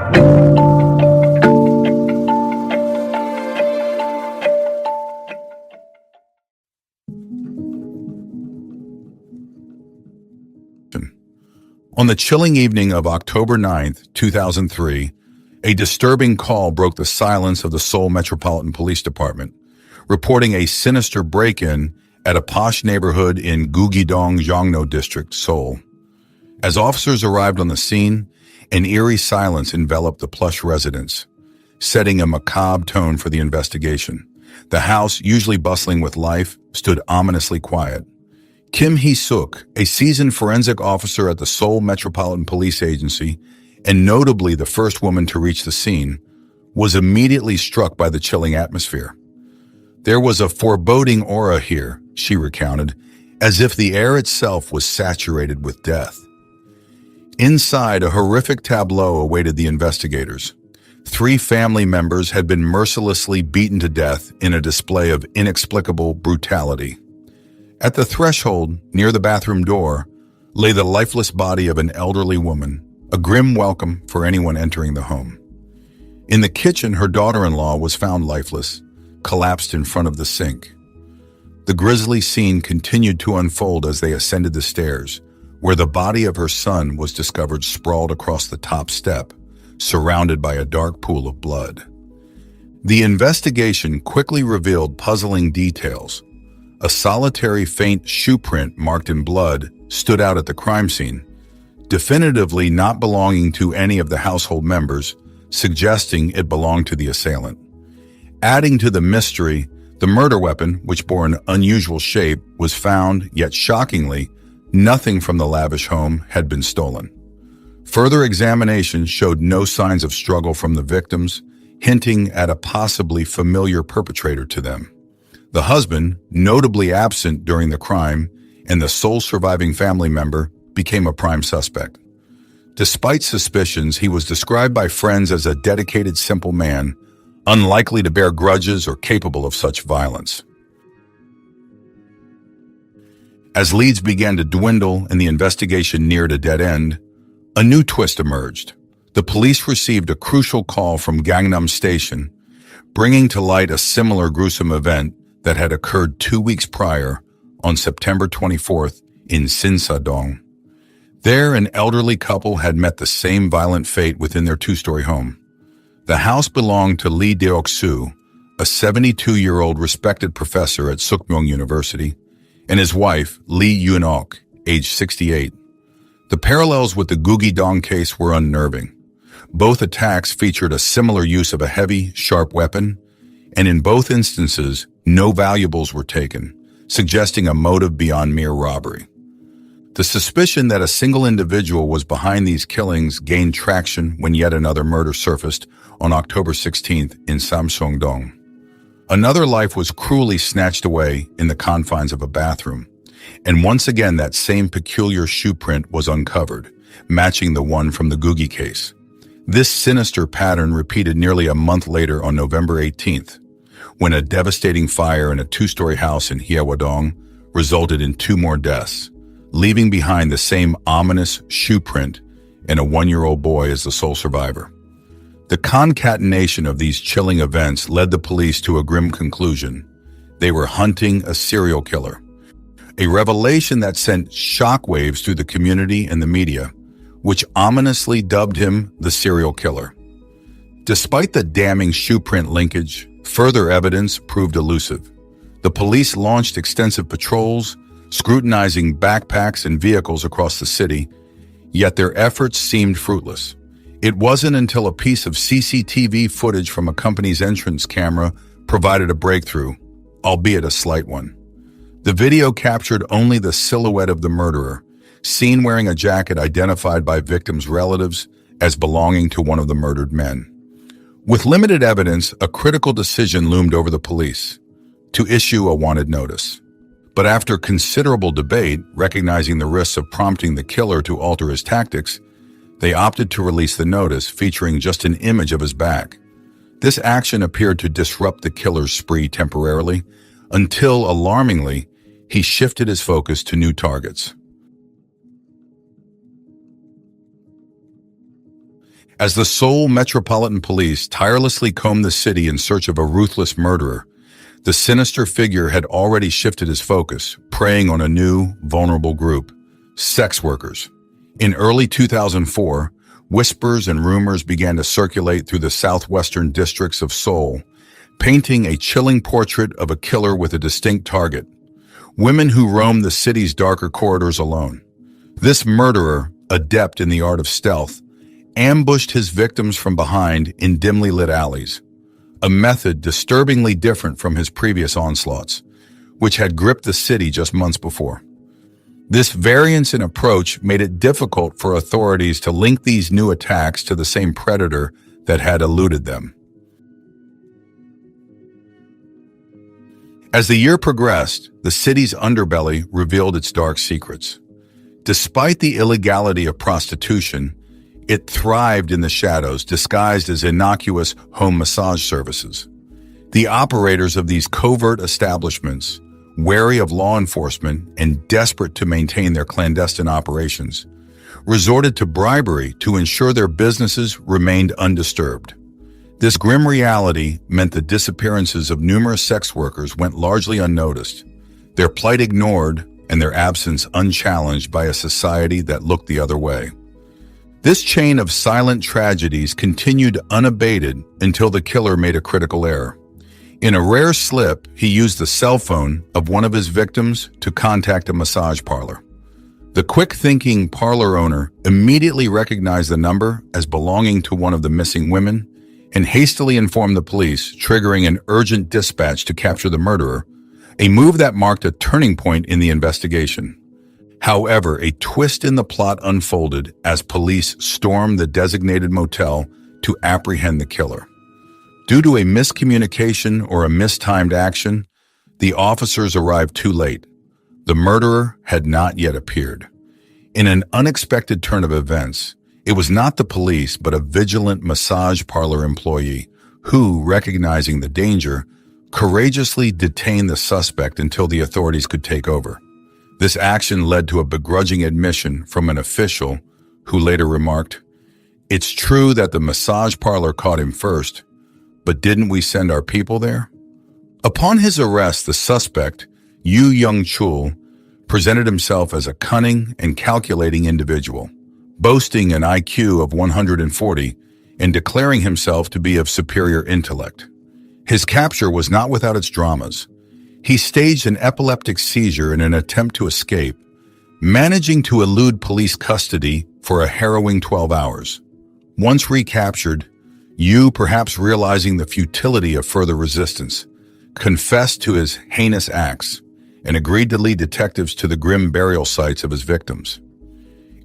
On the chilling evening of October 9, 2003, a disturbing call broke the silence of the Seoul Metropolitan Police Department, reporting a sinister break-in at a posh neighborhood in Gugi-dong Jongno District, Seoul. As officers arrived on the scene, an eerie silence enveloped the plush residence, setting a macabre tone for the investigation. The house, usually bustling with life, stood ominously quiet. Kim Hee-suk, a seasoned forensic officer at the Seoul Metropolitan Police Agency, and notably the first woman to reach the scene, was immediately struck by the chilling atmosphere. There was a foreboding aura here, she recounted, as if the air itself was saturated with death. Inside, a horrific tableau awaited the investigators. 3 family members had been mercilessly beaten to death in a display of inexplicable brutality. At the threshold, near the bathroom door, lay the lifeless body of an elderly woman, a grim welcome for anyone entering the home. In the kitchen, her daughter-in-law was found lifeless, collapsed in front of the sink. The grisly scene continued to unfold as they ascended the stairs, where the body of her son was discovered sprawled across the top step, surrounded by a dark pool of blood. The investigation quickly revealed puzzling details. A solitary faint shoe print marked in blood stood out at the crime scene, definitively not belonging to any of the household members, suggesting it belonged to the assailant. Adding to the mystery, the murder weapon, which bore an unusual shape, was found, yet shockingly, nothing from the lavish home had been stolen. Further examination showed no signs of struggle from the victims, hinting at a possibly familiar perpetrator to them. The husband, notably absent during the crime, and the sole surviving family member became a prime suspect. Despite suspicions, he was described by friends as a dedicated, simple man, unlikely to bear grudges or capable of such violence. As leads began to dwindle and the investigation neared a dead end, a new twist emerged. The police received a crucial call from Gangnam Station, bringing to light a similar gruesome event that had occurred 2 weeks prior, on September 24th, in Sinsa-dong. There, an elderly couple had met the same violent fate within their 2-story home. The house belonged to Lee Deok-soo, a 72-year-old respected professor at Sukmyung University, and his wife, Lee Yoon-ok, age 68. The parallels with the Gugi-dong case were unnerving. Both attacks featured a similar use of a heavy, sharp weapon, and in both instances, no valuables were taken, suggesting a motive beyond mere robbery. The suspicion that a single individual was behind these killings gained traction when yet another murder surfaced on October 16th in Samsung-dong. Another life was cruelly snatched away in the confines of a bathroom, and once again that same peculiar shoe print was uncovered, matching the one from the Gugi case. This sinister pattern repeated nearly a month later on November 18th, when a devastating fire in a 2-story house in Hyeodong resulted in 2 more deaths, leaving behind the same ominous shoe print and a 1-year-old boy as the sole survivor. The concatenation of these chilling events led the police to a grim conclusion. They were hunting a serial killer, a revelation that sent shockwaves through the community and the media, which ominously dubbed him the serial killer. Despite the damning shoe print linkage, further evidence proved elusive. The police launched extensive patrols, scrutinizing backpacks and vehicles across the city, yet their efforts seemed fruitless. It wasn't until a piece of CCTV footage from a company's entrance camera provided a breakthrough, albeit a slight one. The video captured only the silhouette of the murderer, seen wearing a jacket identified by victims' relatives as belonging to one of the murdered men. With limited evidence, a critical decision loomed over the police: to issue a wanted notice. But after considerable debate, recognizing the risks of prompting the killer to alter his tactics, they opted to release the notice featuring just an image of his back. This action appeared to disrupt the killer's spree temporarily, until, alarmingly, he shifted his focus to new targets. As the Seoul Metropolitan Police tirelessly combed the city in search of a ruthless murderer, the sinister figure had already shifted his focus, preying on a new, vulnerable group: sex workers. In early 2004, whispers and rumors began to circulate through the southwestern districts of Seoul, painting a chilling portrait of a killer with a distinct target: women who roam the city's darker corridors alone. This murderer, adept in the art of stealth, ambushed his victims from behind in dimly lit alleys, a method disturbingly different from his previous onslaughts, which had gripped the city just months before. This variance in approach made it difficult for authorities to link these new attacks to the same predator that had eluded them. As the year progressed, the city's underbelly revealed its dark secrets. Despite the illegality of prostitution, it thrived in the shadows, disguised as innocuous home massage services. The operators of these covert establishments, wary of law enforcement and desperate to maintain their clandestine operations, resorted to bribery to ensure their businesses remained undisturbed. This grim reality meant the disappearances of numerous sex workers went largely unnoticed, their plight ignored and their absence unchallenged by a society that looked the other way. This chain of silent tragedies continued unabated until the killer made a critical error. In a rare slip, he used the cell phone of one of his victims to contact a massage parlor. The quick-thinking parlor owner immediately recognized the number as belonging to one of the missing women and hastily informed the police, triggering an urgent dispatch to capture the murderer, a move that marked a turning point in the investigation. However, a twist in the plot unfolded as police stormed the designated motel to apprehend the killer. Due to a miscommunication or a mistimed action, the officers arrived too late. The murderer had not yet appeared. In an unexpected turn of events, it was not the police but a vigilant massage parlor employee who, recognizing the danger, courageously detained the suspect until the authorities could take over. This action led to a begrudging admission from an official who later remarked, "It's true that the massage parlor caught him first, but didn't we send our people there?" Upon his arrest, the suspect, Chul, presented himself as a cunning and calculating individual, boasting an IQ of 140 and declaring himself to be of superior intellect. His capture was not without its dramas. He staged an epileptic seizure in an attempt to escape, managing to elude police custody for a harrowing 12 hours. Once recaptured, Yu, perhaps realizing the futility of further resistance, confessed to his heinous acts and agreed to lead detectives to the grim burial sites of his victims.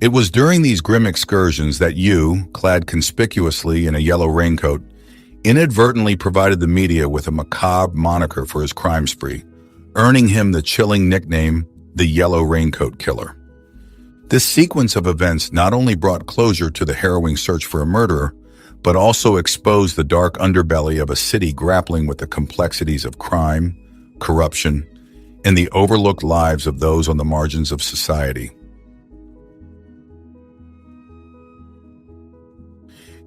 It was during these grim excursions that Yu, clad conspicuously in a yellow raincoat, inadvertently provided the media with a macabre moniker for his crime spree, earning him the chilling nickname, the Yellow Raincoat Killer. This sequence of events not only brought closure to the harrowing search for a murderer, but also exposed the dark underbelly of a city grappling with the complexities of crime, corruption, and the overlooked lives of those on the margins of society.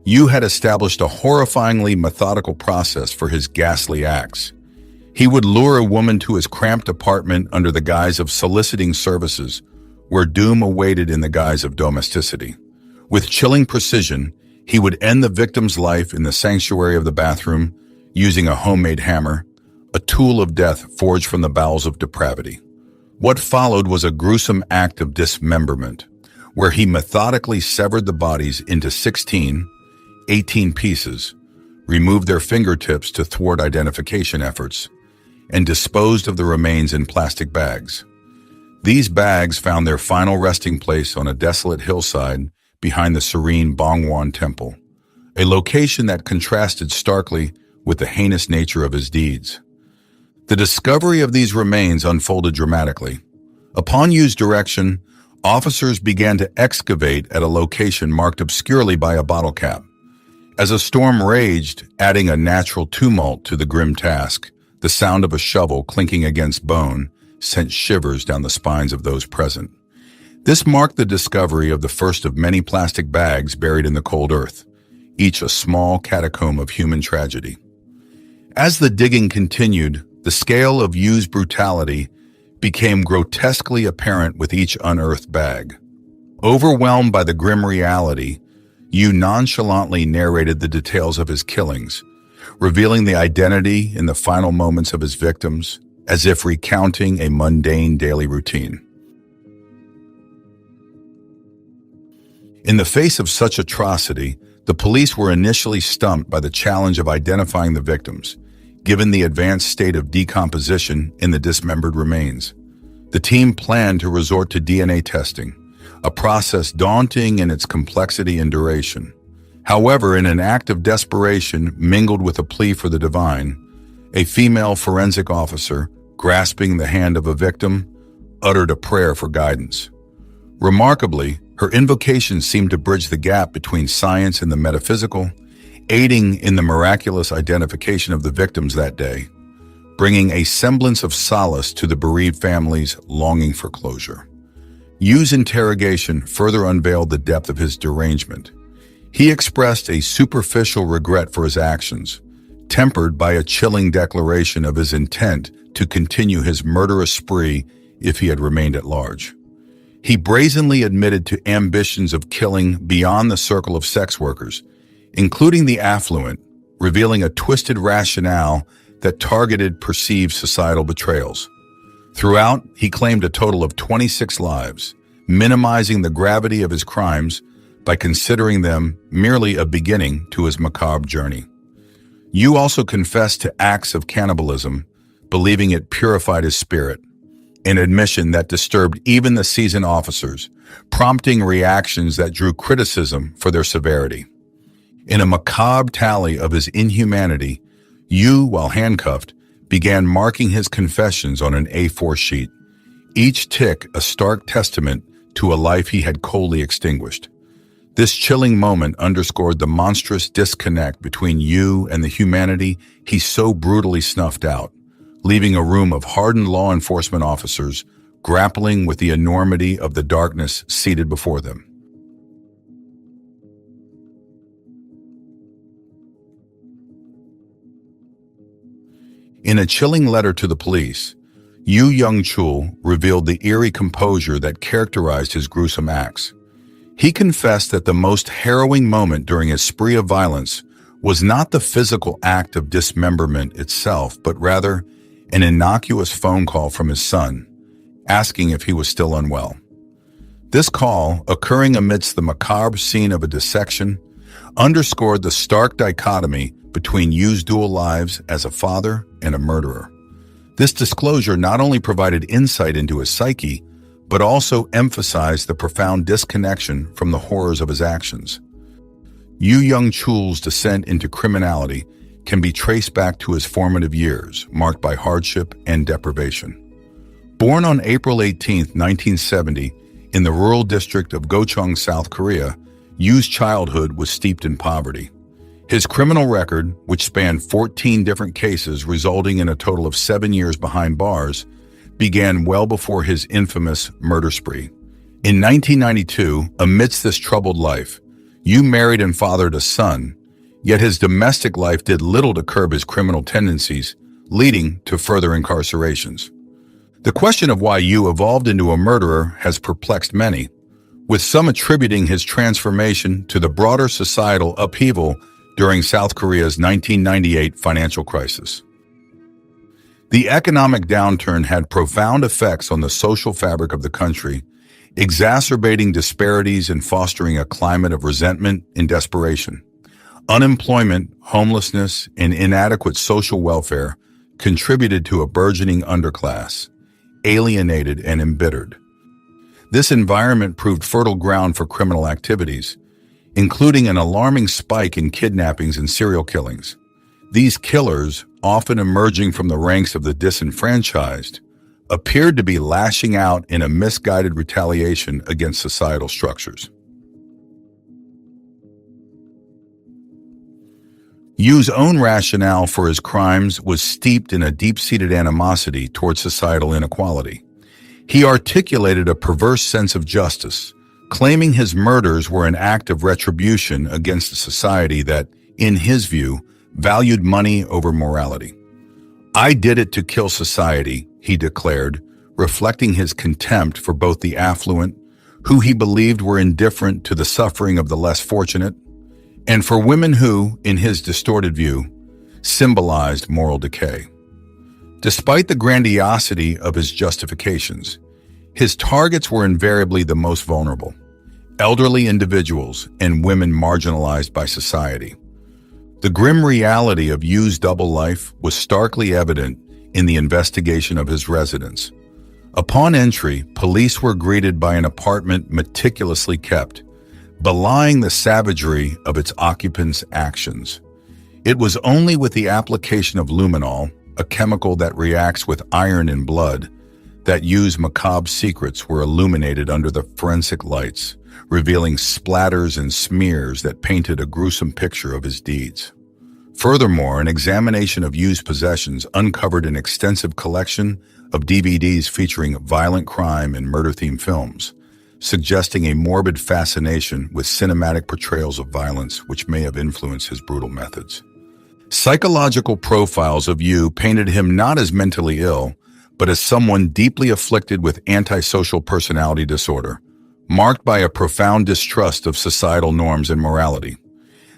Yu had established a horrifyingly methodical process for his ghastly acts. He would lure a woman to his cramped apartment under the guise of soliciting services, where doom awaited in the guise of domesticity. With chilling precision, he would end the victim's life in the sanctuary of the bathroom using a homemade hammer, a tool of death forged from the bowels of depravity. What followed was a gruesome act of dismemberment, where he methodically severed the bodies into 18 pieces, removed their fingertips to thwart identification efforts, and disposed of the remains in plastic bags. These bags found their final resting place on a desolate hillside behind the serene Bongwon Temple, a location that contrasted starkly with the heinous nature of his deeds. The discovery of these remains unfolded dramatically. Upon Yu's direction, officers began to excavate at a location marked obscurely by a bottle cap. As a storm raged, adding a natural tumult to the grim task, the sound of a shovel clinking against bone sent shivers down the spines of those present. This marked the discovery of the first of many plastic bags buried in the cold earth, each a small catacomb of human tragedy. As the digging continued, the scale of Yu's brutality became grotesquely apparent with each unearthed bag. Overwhelmed by the grim reality, Yu nonchalantly narrated the details of his killings, revealing the identity in the final moments of his victims, as if recounting a mundane daily routine. In the face of such atrocity, the police were initially stumped by the challenge of identifying the victims, given the advanced state of decomposition in the dismembered remains. The team planned to resort to DNA testing, a process daunting in its complexity and duration. However, in an act of desperation mingled with a plea for the divine, a female forensic officer, grasping the hand of a victim, uttered a prayer for guidance. Remarkably, her invocation seemed to bridge the gap between science and the metaphysical, aiding in the miraculous identification of the victims that day, bringing a semblance of solace to the bereaved families longing for closure. Yu's interrogation further unveiled the depth of his derangement. He expressed a superficial regret for his actions, tempered by a chilling declaration of his intent to continue his murderous spree if he had remained at large. He brazenly admitted to ambitions of killing beyond the circle of sex workers, including the affluent, revealing a twisted rationale that targeted perceived societal betrayals. Throughout, he claimed a total of 26 lives, minimizing the gravity of his crimes by considering them merely a beginning to his macabre journey. Yu also confessed to acts of cannibalism, believing it purified his spirit, an admission that disturbed even the seasoned officers, prompting reactions that drew criticism for their severity. In a macabre tally of his inhumanity, Yu, while handcuffed, began marking his confessions on an A4 sheet, each tick a stark testament to a life he had coldly extinguished. This chilling moment underscored the monstrous disconnect between Yu and the humanity he so brutally snuffed out, leaving a room of hardened law enforcement officers grappling with the enormity of the darkness seated before them. In a chilling letter to the police, Yu Young-chul revealed the eerie composure that characterized his gruesome acts. He confessed that the most harrowing moment during his spree of violence was not the physical act of dismemberment itself, but rather an innocuous phone call from his son, asking if he was still unwell. This call, occurring amidst the macabre scene of a dissection, underscored the stark dichotomy between Yu's dual lives as a father and a murderer. This disclosure not only provided insight into his psyche, but also emphasized the profound disconnection from the horrors of his actions. Yu Young-chul's descent into criminality can be traced back to his formative years, marked by hardship and deprivation. Born on April 18, 1970, in the rural district of Gocheong, South Korea, Yu's childhood was steeped in poverty. His criminal record, which spanned 14 different cases resulting in a total of 7 years behind bars, began well before his infamous murder spree. In 1992, amidst this troubled life, Yu married and fathered a son, yet his domestic life did little to curb his criminal tendencies, leading to further incarcerations. The question of why Yu evolved into a murderer has perplexed many, with some attributing his transformation to the broader societal upheaval during South Korea's 1998 financial crisis. The economic downturn had profound effects on the social fabric of the country, exacerbating disparities and fostering a climate of resentment and desperation. Unemployment, homelessness, and inadequate social welfare contributed to a burgeoning underclass, alienated and embittered. This environment proved fertile ground for criminal activities, including an alarming spike in kidnappings and serial killings. These killers, often emerging from the ranks of the disenfranchised, appeared to be lashing out in a misguided retaliation against societal structures. Yu's own rationale for his crimes was steeped in a deep-seated animosity towards societal inequality. He articulated a perverse sense of justice, claiming his murders were an act of retribution against a society that, in his view, valued money over morality. "I did it to kill society," he declared, reflecting his contempt for both the affluent, who he believed were indifferent to the suffering of the less fortunate, and for women who, in his distorted view, symbolized moral decay. Despite the grandiosity of his justifications, his targets were invariably the most vulnerable: elderly individuals and women marginalized by society. The grim reality of Yu's double life was starkly evident in the investigation of his residence. Upon entry, police were greeted by an apartment meticulously kept, belying the savagery of its occupants' actions. It was only with the application of luminol, a chemical that reacts with iron in blood, that Yu's macabre secrets were illuminated under the forensic lights, revealing splatters and smears that painted a gruesome picture of his deeds. Furthermore, an examination of Yu's possessions uncovered an extensive collection of DVDs featuring violent crime and murder-themed films, suggesting a morbid fascination with cinematic portrayals of violence which may have influenced his brutal methods. Psychological profiles of Yu painted him not as mentally ill, but as someone deeply afflicted with antisocial personality disorder, marked by a profound distrust of societal norms and morality.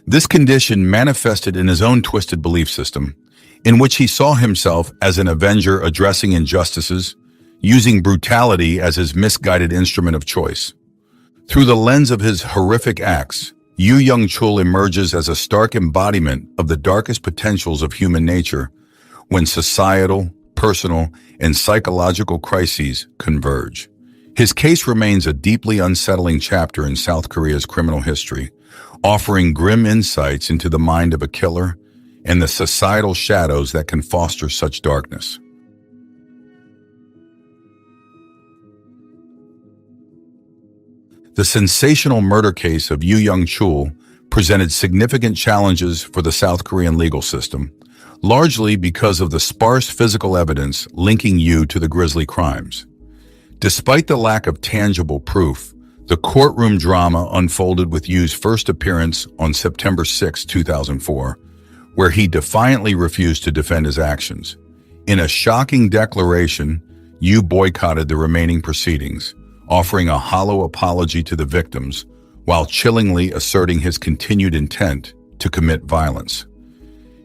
This condition manifested in his own twisted belief system, in which he saw himself as an avenger addressing injustices, using brutality as his misguided instrument of choice. Through the lens of his horrific acts, Yu Young-chul emerges as a stark embodiment of the darkest potentials of human nature when societal, personal, and psychological crises converge. His case remains a deeply unsettling chapter in South Korea's criminal history, offering grim insights into the mind of a killer and the societal shadows that can foster such darkness. The sensational murder case of Yu Young-chul presented significant challenges for the South Korean legal system, largely because of the sparse physical evidence linking Yu to the grisly crimes. Despite the lack of tangible proof, the courtroom drama unfolded with Yu's first appearance on September 6, 2004, where he defiantly refused to defend his actions. In a shocking declaration, Yu boycotted the remaining proceedings, offering a hollow apology to the victims while chillingly asserting his continued intent to commit violence.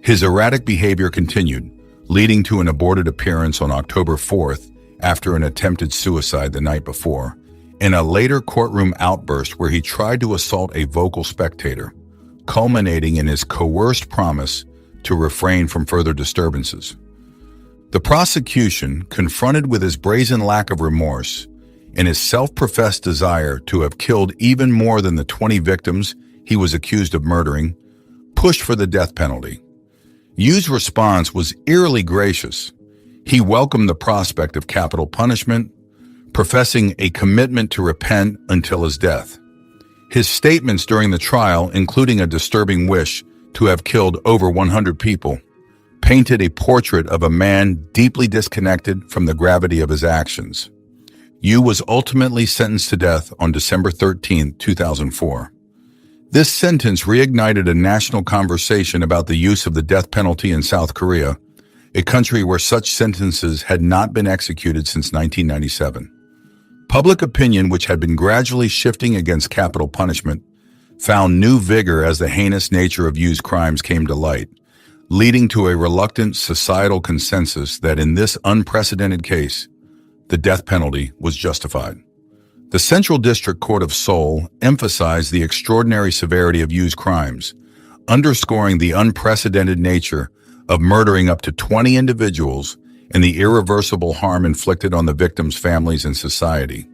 His erratic behavior continued, leading to an aborted appearance on October 4th after an attempted suicide the night before, and a later courtroom outburst where he tried to assault a vocal spectator, culminating in his coerced promise to refrain from further disturbances. The prosecution, confronted with his brazen lack of remorse and his self-professed desire to have killed even more than the 20 victims he was accused of murdering, pushed for the death penalty. Yu's response was eerily gracious. He welcomed the prospect of capital punishment, professing a commitment to repent until his death. His statements during the trial, including a disturbing wish to have killed over 100 people, painted a portrait of a man deeply disconnected from the gravity of his actions. Yu was ultimately sentenced to death on December 13, 2004. This sentence reignited a national conversation about the use of the death penalty in South Korea, a country where such sentences had not been executed since 1997. Public opinion, which had been gradually shifting against capital punishment, found new vigor as the heinous nature of Yu's crimes came to light, leading to a reluctant societal consensus that in this unprecedented case, the death penalty was justified. The Central District Court of Seoul emphasized the extraordinary severity of Yu's crimes, underscoring the unprecedented nature of murdering up to 20 individuals and the irreversible harm inflicted on the victims' families and society.